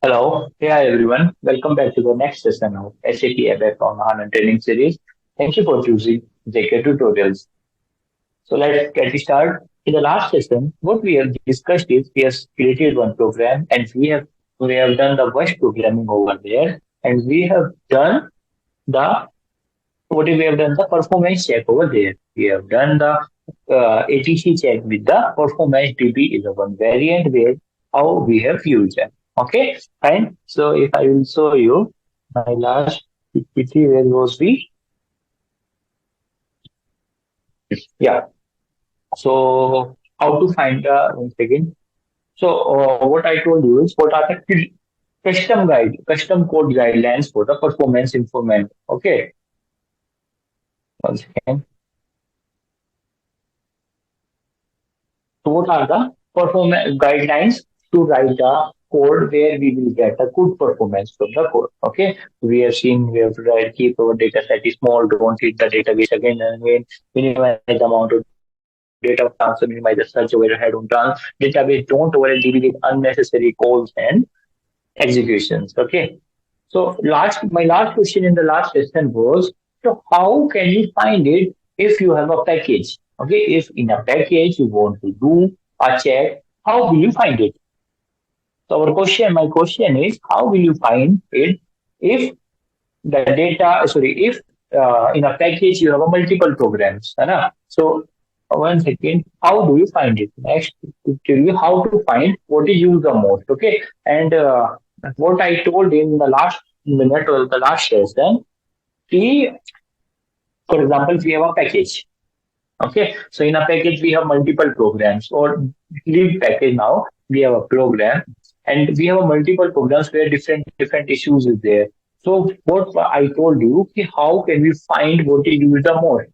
Hello, hi everyone. Welcome back to the next session of SAP ABAP on HANA training series. Thank you for choosing JK Tutorials. So let's get started. In the last session, what we have discussed is we have created one program and we have done the voice programming over there, and we have done the we have done the performance check over there. We have done the ATC check with the performance DB11 variant where how we have used it. Okay, fine. So if I will show you my last PPT, where was we? Yeah. So how to find the one second. So what I told you is what are the custom code guidelines for the performance improvement. Okay, one second. So what are the performance guidelines to write the code where we will get a good performance from the code? Okay, we have seen we have to write keep our data set is small, don't hit the database again and again, minimize the amount of data transfer, minimize the search overhead on trans database, don't overly deal with unnecessary calls and executions. Okay, so my last question in the last session was, so how can you find it if you have a package? Okay, if in a package you want to do a check, how will you find it? So my question is, how will you find it if the data, sorry, if in a package you have a multiple programs, है ना? So one second, how do you find it? Next, to tell you how to find what is used the most. Okay, and what I told in the last minute or the last session, we, for example, we have a package. Okay, so in a package we have multiple programs, or leave package now. We have a program, and we have a multiple programs where different issues is there. So what I told you, ki how can we find what is used the most?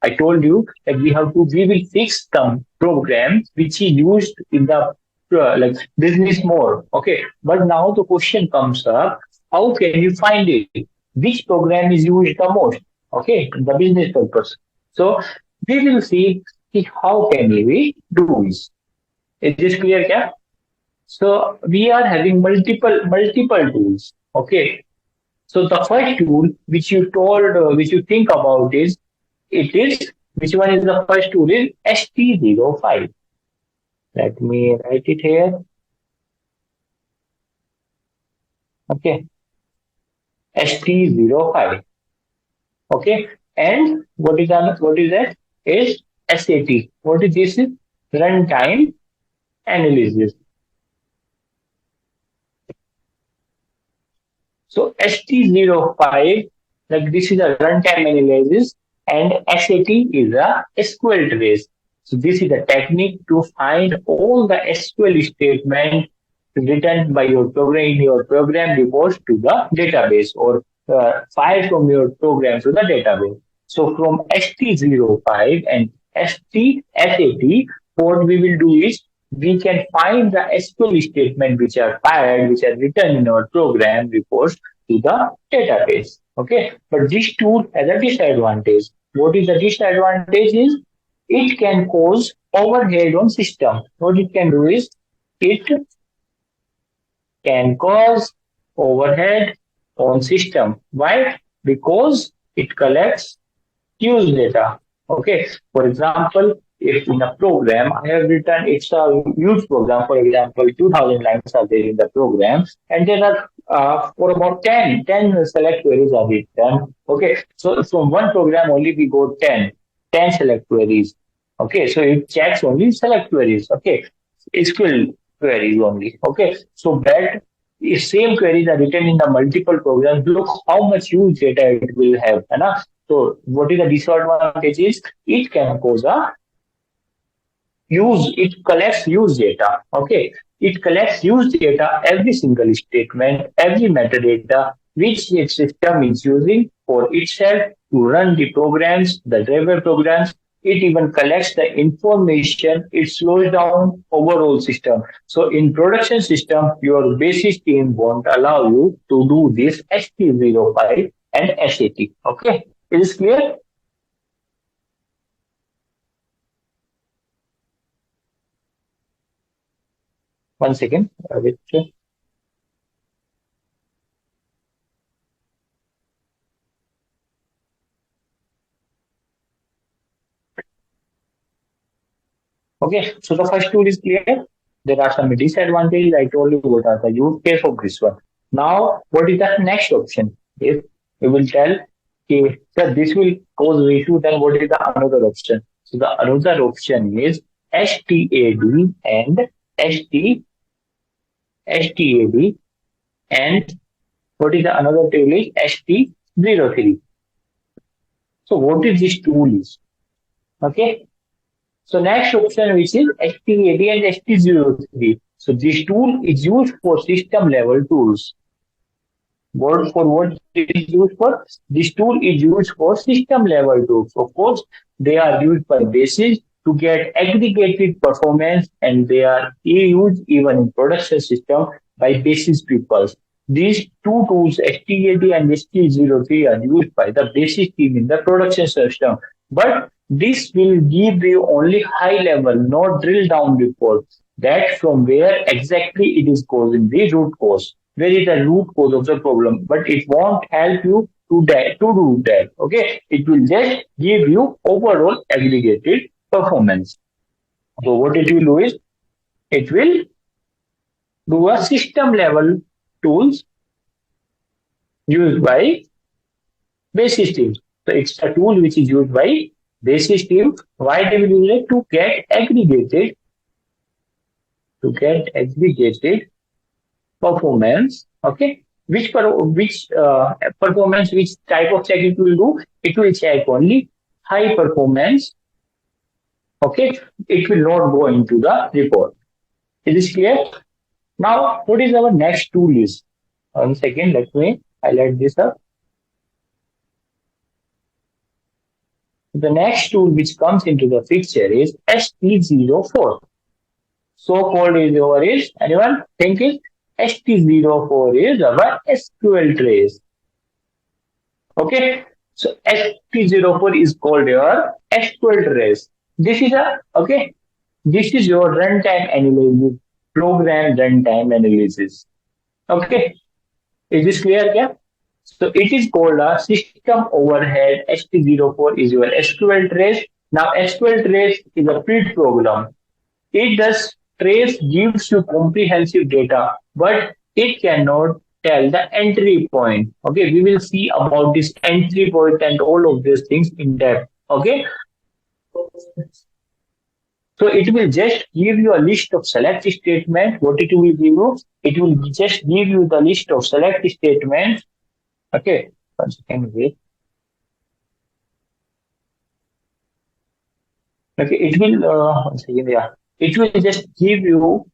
I told you that we will fix some programs which is used in the like business more. Okay, but now the question comes up: how can you find it? Which program is used the most? Okay, the business purpose. So we will see how can we do this. Is this clear, Kya? So we are having multiple tools. Okay. So the first tool which you think about is it is which one is the first tool is ST05. Let me write it here. Okay, ST05. Okay, and what is that? Is SAT. What is this? Runtime analysis. So ST05, like this is a runtime analysis, and SAT is a SQL trace. So this is a technique to find all the SQL statement written by your program in your program reports to the database, or file from your program to the database. So from ST05 and SAT, what we will do is we can find the SQL statement which are filed, which are written in our program reports to the database. Okay, but this tool has a disadvantage. What is the disadvantage is it can cause overhead on system. What it can do is it can cause overhead on system. Why? Because it collects use data. Okay. For example, if in a program I have written it's a huge program, for example, 2000 lines are there in the program, and there are for about ten select queries are written. Okay. So from one program only we got 10 select queries. Okay. So it checks only select queries. Okay. SQL queries only. Okay. So that if same queries are written in the multiple programs, look how much huge data it will have. है ना? So what is the disadvantage is it can cause a it collects use data. Okay. It collects use data, every single statement, every metadata which its system is using for itself to run the programs, the driver programs. It even collects the information. It slows down overall system. So in production system, your basis team won't allow you to do this ST05 and SAT. Okay. Is it clear? One second. Wait. Okay, so the first tool is clear. There are some disadvantages. I told you what are the use case of this one. Now, what is the next option? If we will tell, okay, sir, this will cause issue, then what is the another option? So the another option is STAD and ST, STAD, and what is the another tool is ST03. So what is this tool is? Okay, so next option which is STAD and ST03. So this tool is used for system level tools. Word for what it is used for? This tool is used for system level tools. Of course, they are used by basis to get aggregated performance, and they are used even in production system by basis people. These two tools, STAD and ST03, are used by the basis team in the production system. But this will give you only high level, not drill down report. That from where exactly it is causing the root cause. Where is the root cause of the problem? But it won't help you to do that. Okay, it will just give you overall aggregated performance. So what it will do is it will do a system level tools used by basis team. So it's a tool which is used by basis team. Why they will use it? To get aggregated performance. Okay, which performance, which type of check it will do? It will check only high performance. Okay, it will not go into the report. Is this clear? Now, what is our next tool is? 1 second, let me highlight this up. The next tool which comes into the picture is ST04. So called is over is, anyone think it? ST04 is our SQL trace. Okay, so ST04 is called your SQL trace. This is a okay. This is your runtime analysis, program runtime analysis. Okay, is this clear? Yeah. So it is called a system overhead. ST04 is your SQL trace. Now SQL trace is a pre program. It does trace gives you comprehensive data, but it cannot tell the entry point. Okay, we will see about this entry point and all of these things in depth. Okay, so it will just give you a list of select statements. What it will give you? It will just give you the list of select statements. Okay, 1 second, wait. Okay, it will 1 second, yeah. It will just give you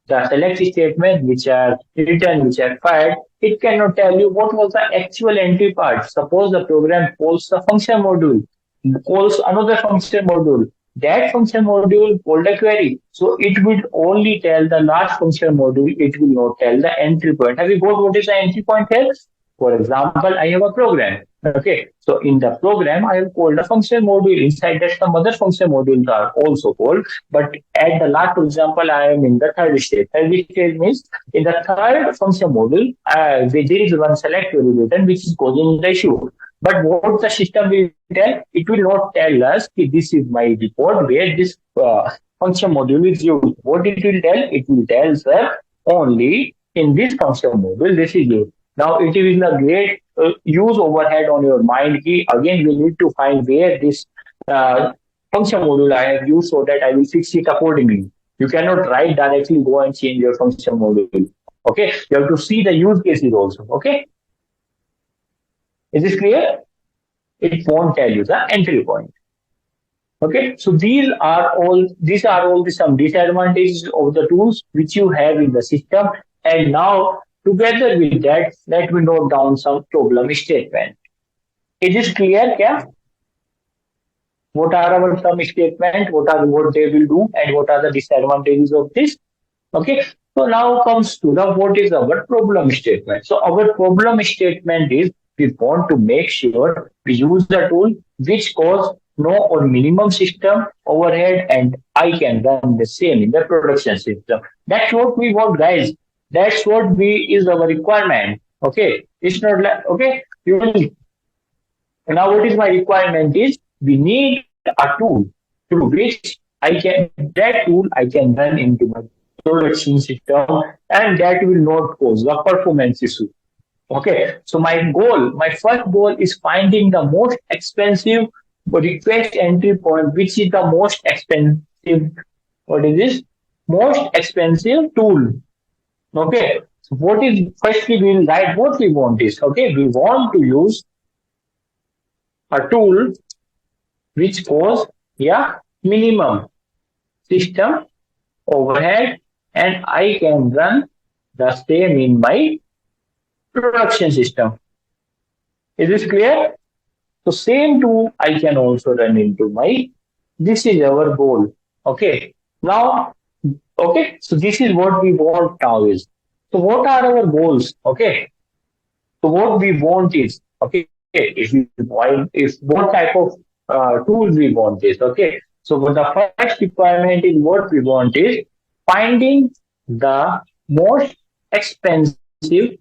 the select statement which are written, which are fired. It cannot tell you what was the actual entry part. Suppose the program calls the function module, calls another function module. That function module called a query. So it will only tell the last function module. It will not tell the entry point. Have you got what is the entry point here? For example, I have a program. Okay, so in the program, I have called a function module. Inside that, some other function modules are also called. But at the last, for example, I am in the third stage. Third stage means in the third function module, there is one select variable which is causing the issue. But what the system will tell, it will not tell us that this is my report where this function module is used. What it will tell? It will tell us only in this function module this is used. Now it is a great use overhead on your mind. Again, you need to find where this function module I have used so that I will fix it accordingly. You cannot write directly go and change your function module. Okay, you have to see the use cases also. Okay, is this clear? It won't tell you the entry point. Okay, so these are all the some disadvantages of the tools which you have in the system. And now together with that, let me note down some problem statement. Is this clear, Kya? What are our some statement? What they will do, and what are the disadvantages of this? Okay. So now comes to the what is our problem statement. So our problem statement is we want to make sure we use the tool which cause no or minimum system overhead, and I can run the same in the production system. That's what we want, guys. That's what we is our requirement. Okay. It's not like okay, you will now what is my requirement is we need a tool through which that tool I can run into my production system, and that will not cause the performance issue. Okay, so my first goal is finding the most expensive request entry point, which is the most expensive. What is this? Most expensive tool. Okay, so what is firstly we will write what we want is, okay, we want to use a tool which costs, yeah, minimum system overhead, and I can run the same in my production system. Is this clear? So same tool I can also run into my. This is our goal. Okay. Now, okay. So this is what we want now is. So what are our goals? Okay. So what we want is, okay. If what type of tools we want is, okay. So the first requirement is what we want is finding the most expensive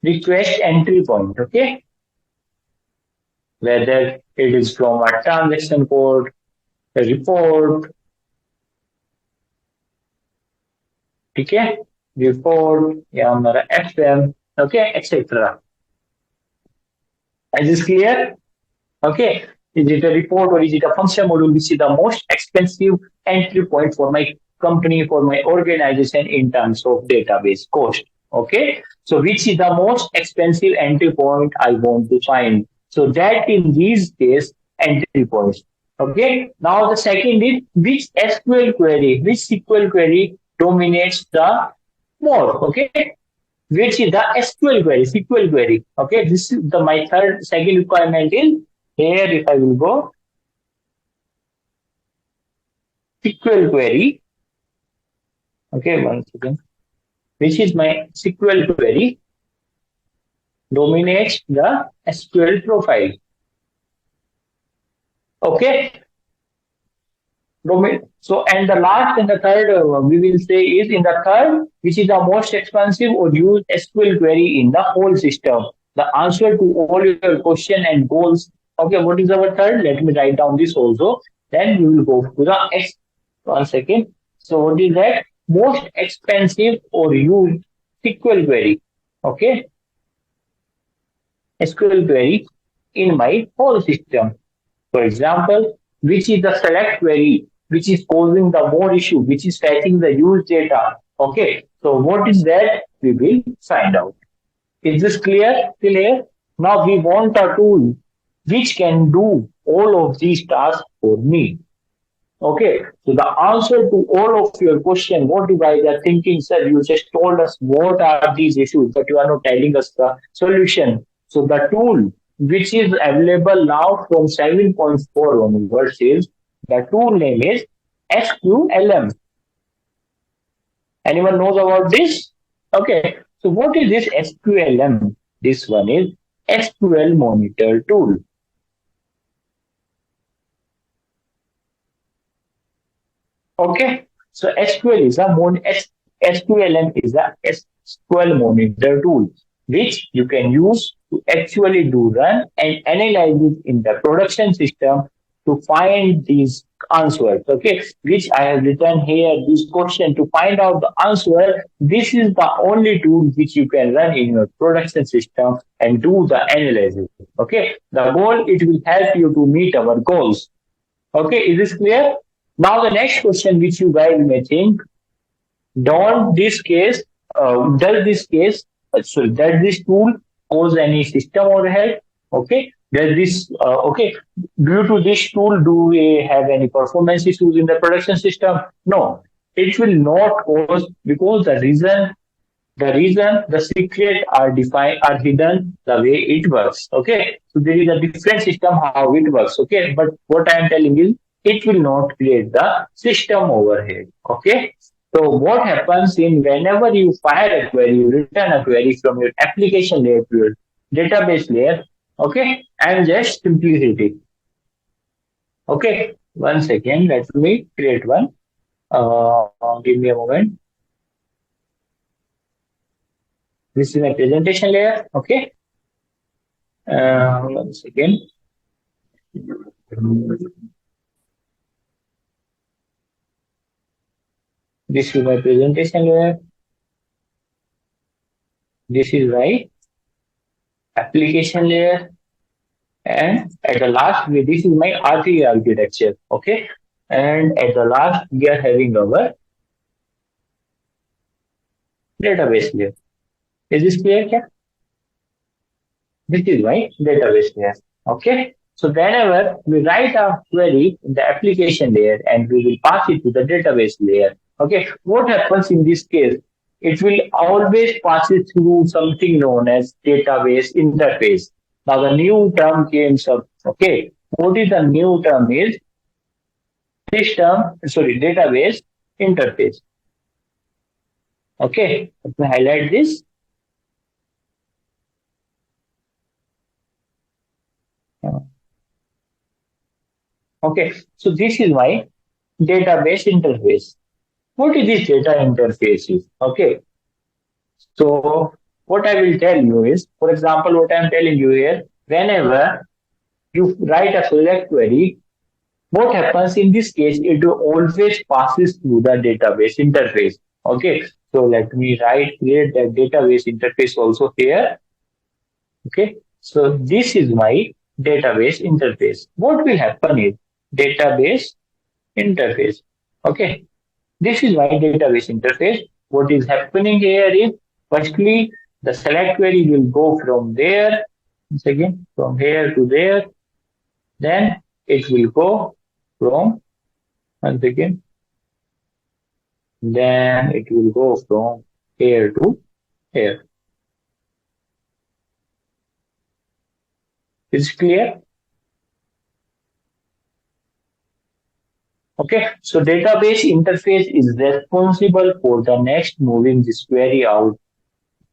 request entry point. Okay, whether it is from a transaction code, a report, okay, report, या हमारा FM, okay, etc. Is this clear? Okay. Is it a report or is it a function module which is the most expensive entry point for my company, for my organization in terms of database cost? Okay. So which is the most expensive entry point I want to find? So that in these case entry points. Okay. Now the second is which SQL query dominates the more. Okay, which is the SQL query. Okay, this is the my second requirement is here. If I will go SQL query, okay, one second, which is my SQL query dominates the SQL profile. Okay, so, and the last and the third we will say is in the third, which is the most expensive or used SQL query in the whole system. The answer to all your question and goals. Okay, what is our third? Let me write down this also. Then we will go to the X. One second. So what is that? Most expensive or used SQL query. Okay, SQL query in my whole system. For example, which is the select query, which is causing the more issue, which is fetching the used data. Okay, so what is that? We will find out. Is this clear? Clear? Now we want a tool which can do all of these tasks for me. Okay, so the answer to all of your question, what you guys are thinking, sir, you just told us what are these issues, but you are not telling us the solution. So the tool which is available now from 7.4 onwards is, the tool name is SQLM. Anyone knows about this? Okay, so what is this SQLM? This one is SQL Monitor tool. Okay, so SQLM is a SQL Monitor tool which you can use to actually do run and analyze it in the production system to find these answers. Okay, which I have written here this question to find out the answer. This is the only tool which you can run in your production system and do the analysis. Okay, the goal, it will help you to meet our goals. Okay, is this clear? Now the next question which you guys may think, don't this case, does this tool cause any system overhead? Okay, does this, okay, due to this tool, do we have any performance issues in the production system? No, it will not cause, because the secret are defined, are hidden the way it works. Okay, so there is a different system how it works. Okay, but what I am telling is it will not create the system overhead. Okay, so what happens in whenever you fire a query, you return a query from your application layer to your database layer. Okay, and just simplicity. Okay, one second, let me create one. Give me a moment. This is my presentation layer. Okay. One second. This is my presentation layer. This is my application layer. And at the last, this is my RT architecture. Okay. And at the last, we are having our database layer. Is this clear? Kya? This is my database layer. Okay. So whenever we write a query in the application layer and we will pass it to the database layer. Okay. What happens in this case? It will always pass it through something known as database interface. Now the new term came up. Okay. What is the new term is database interface. Okay. Let me highlight this. Okay. So this is my database interface. What is this data interface is? Okay. So what I will tell you is, for example, what I'm telling you here, whenever you write a select query, what happens in this case, it always passes through the database interface. Okay. So let me create that database interface also here. Okay. So this is my database interface. What will happen is database interface. Okay. This is my database interface. What is happening here is, firstly, the select query will go from there, again, from here to there. Then it will go from, once again, then it will go from here to here. Is it clear? Okay, so database interface is responsible for the next moving this query out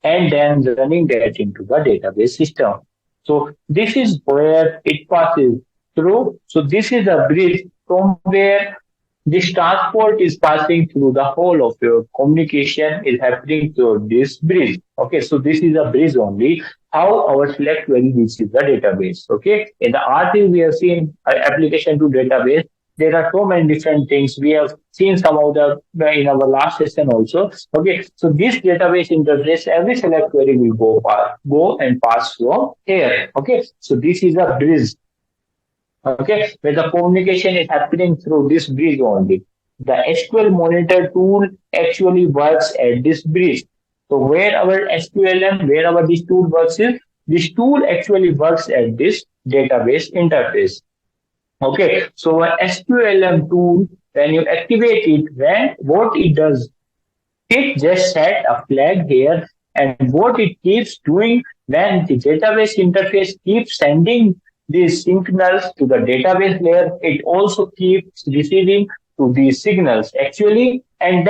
and then running that into the database system. So this is where it passes through. So this is a bridge from where this transport is passing through the whole of your communication is happening through this bridge. Okay, so this is a bridge only. How our select query reaches the database. Okay, in the RT we have seen application to database. There are so many different things. We have seen some of the in our last session also. Okay, so this database interface, every select query will go and pass from here. Okay, so this is a bridge. Okay, where the communication is happening through this bridge only. The SQL monitor tool actually works at this bridge. So where our SQLM, where our this tool works is, this tool actually works at this database interface. Okay, so a SQLM tool, when you activate it, what it does, it just set a flag here, and what it keeps doing when the database interface keeps sending these signals to the database layer, it also keeps receiving to these signals actually, and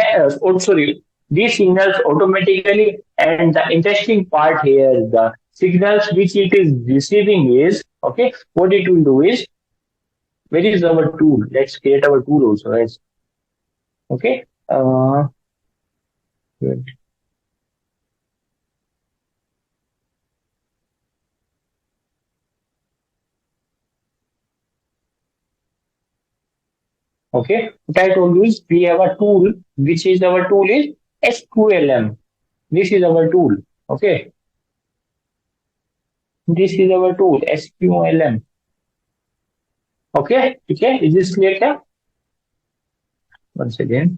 these signals automatically. And the interesting part here, the signals which it is receiving is, okay, what it will do is, where is our tool? Let's create our tool also, right? Okay. Good. Okay. What I told you is we have a tool, which is our tool is SQLM. This is our tool. Okay. This is our tool, SQLM. Okay. Okay. Is this clear? Kya? Once again.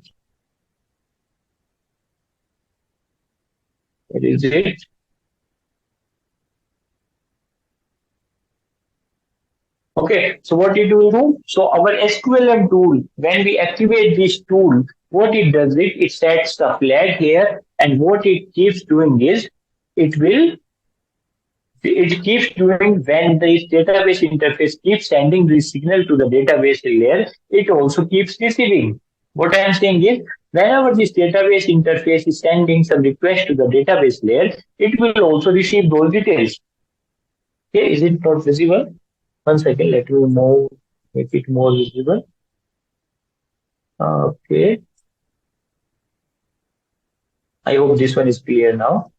Where is it? Okay, so what it will do? So our SQLM tool, when we activate this tool, what it does it sets the flag here, and what it keeps doing is it keeps doing when the database interface keeps sending the signal to the database layer, it also keeps receiving. What I am saying is, whenever this database interface is sending some request to the database layer, it will also receive those details. Okay, is it not visible? 1 second, let me make it more visible. Okay. I hope this one is clear now.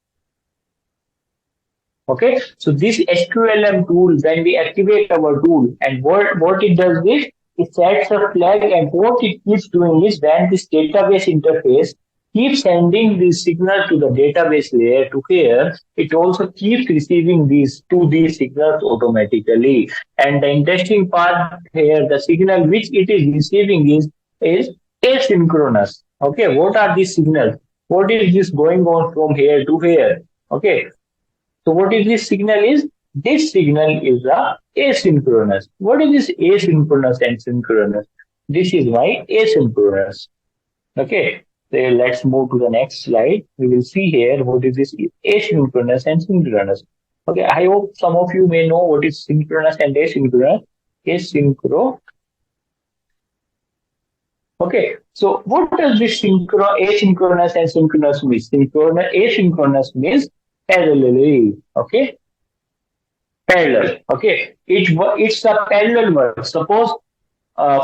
Okay, so this SQLM tool, when we activate our tool, and what it does is, it sets a flag, and what it keeps doing is when this database interface keeps sending the signal to the database layer to here, it also keeps receiving these signals automatically. And the interesting part here, the signal which it is receiving is asynchronous. Okay, what are these signals? What is this going on from here to here? Okay, so what is this signal is? This signal is a asynchronous. What is this asynchronous and synchronous? This is my asynchronous. Okay, so let's move to the next slide. We will see here what is this asynchronous and synchronous. Okay, I hope some of you may know what is synchronous and asynchronous. Asynchro. Okay, so what does this asynchronous and synchronous mean? Asynchronous means parallelly. Okay, parallel. Okay, it's a parallel work. Suppose,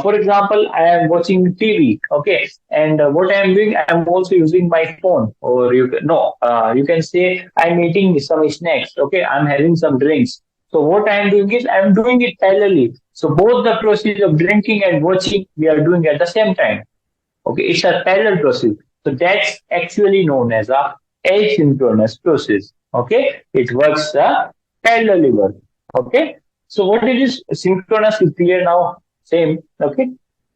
for example, I am watching TV. Okay, and what I am doing, I am also using my phone. Or you can say I'm eating some snacks. Okay, I'm having some drinks. So what I am doing is I am doing it parallelly. So both the process of drinking and watching we are doing at the same time. Okay, it's a parallel process. So that's actually known as a asynchronous process. Okay, it works parallelly work. Okay, so what it is synchronous is clear now. Same. Okay,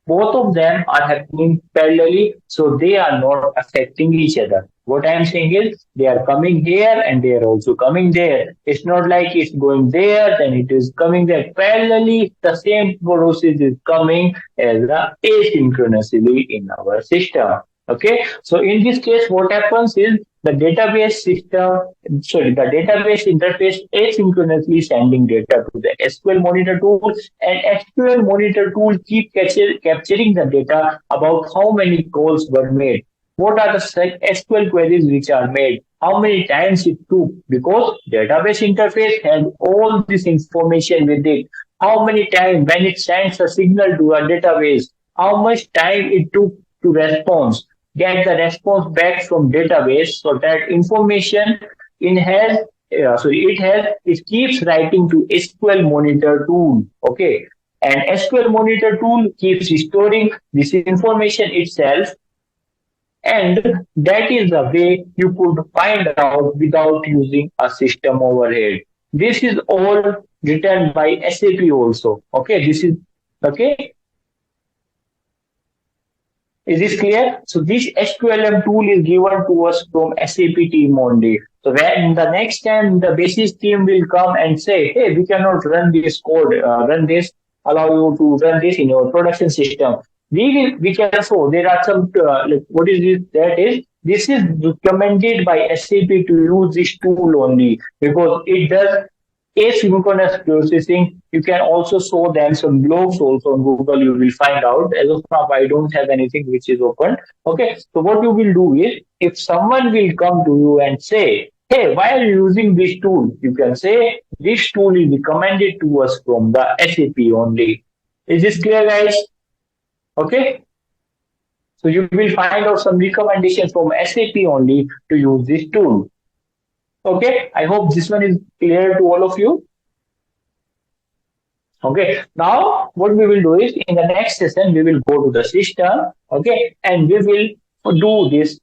both of them are happening parallelly, so they are not affecting each other. What I am saying is they are coming here and they are also coming there. It's not like it's going there, then it is coming there. Parallelly, the same process is coming as the asynchronously in our system. Okay, so in this case, what happens is the database interface asynchronously sending data to the SQL monitor tool, and SQL monitor tool keep capturing the data about how many calls were made. What are the SQL queries which are made? How many times it took? Because database interface has all this information with it. How many times when it sends a signal to a database, how much time it took to respond, get the response back from database, so that information it keeps writing to SQL monitor tool. Okay, and SQL monitor tool keeps storing this information itself, and that is the way you could find out without using a system overhead. This is all written by SAP also. Okay, this is okay. Is this clear? So this SQLM tool is given to us from SAP team only. So when the next time the basis team will come and say, hey, we cannot run this code, allow you to run this in your production system. We can show there are some, what is this? This is recommended by SAP to use this tool only because it does asynchronous processing. You can also show them some blogs also on Google. You will find out. As of now, I don't have anything which is open. Okay. So what you will do is, if someone will come to you and say, hey, why are you using this tool? You can say, this tool is recommended to us from the SAP only. Is this clear, guys? Okay. So you will find out some recommendations from SAP only to use this tool. Okay, I hope this one is clear to all of you. Okay, now what we will do is in the next session, we will go to the system, okay, and we will do this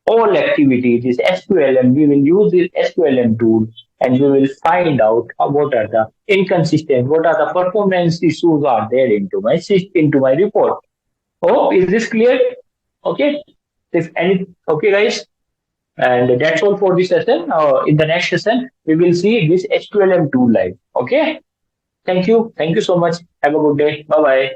all activity, this SQLM, we will use this SQLM tool and we will find out what are the inconsistent, what are the performance issues are there into my report. Oh, is this clear? Okay, okay guys. And that's all for this session. In the next session, we will see this SQLM tool live. Okay. Thank you. Thank you so much. Have a good day. Bye bye.